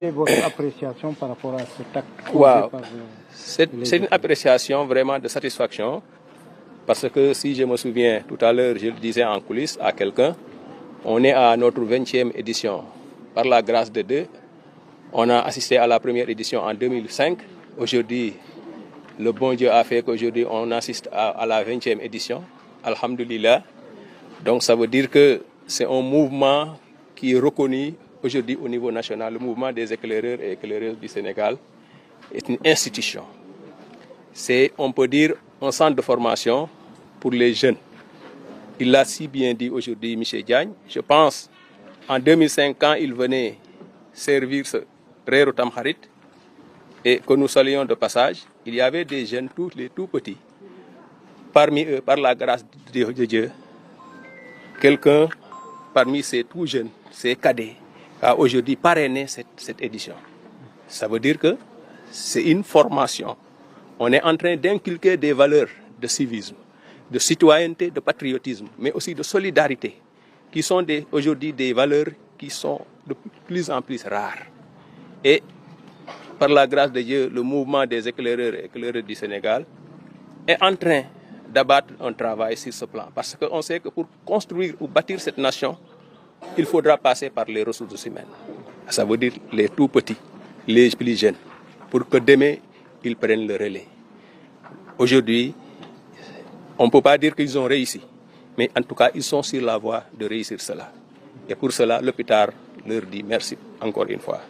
Quelle est votre appréciation par rapport à cet acte? Wow. C'est une appréciation vraiment de satisfaction parce que si je me souviens, tout à l'heure, je le disais en coulisses à quelqu'un, on est à notre 20e édition. Par la grâce de Dieu, on a assisté à la première édition en 2005. Aujourd'hui, le bon Dieu a fait qu'aujourd'hui, on assiste à la 20e édition. Alhamdulillah. Donc ça veut dire que c'est un mouvement qui est reconnu aujourd'hui au niveau national. Le mouvement des éclaireurs et éclaireuses du Sénégal est une institution. C'est, on peut dire, un centre de formation pour les jeunes. Il l'a si bien dit aujourd'hui, M. Diagne. Je pense, en 2005, quand il venait servir ce Reru Tamkharit, et que nous saluons de passage, il y avait des jeunes, tous les tout petits. Parmi eux, par la grâce de Dieu, quelqu'un parmi ces tout jeunes, ces cadets, a aujourd'hui parrainé cette édition. Ça veut dire que c'est une formation. On est en train d'inculquer des valeurs de civisme, de citoyenneté, de patriotisme, mais aussi de solidarité, qui sont aujourd'hui des valeurs qui sont de plus en plus rares. Et par la grâce de Dieu, le mouvement des éclaireurs et éclaireuses du Sénégal est en train d'abattre un travail sur ce plan. Parce qu'on sait que pour construire ou bâtir cette nation, il faudra passer par les ressources humaines. Ça veut dire les tout petits, les plus jeunes, pour que demain, ils prennent le relais. Aujourd'hui, on ne peut pas dire qu'ils ont réussi, mais en tout cas, ils sont sur la voie de réussir cela. Et pour cela, l'hôpital leur dit merci encore une fois.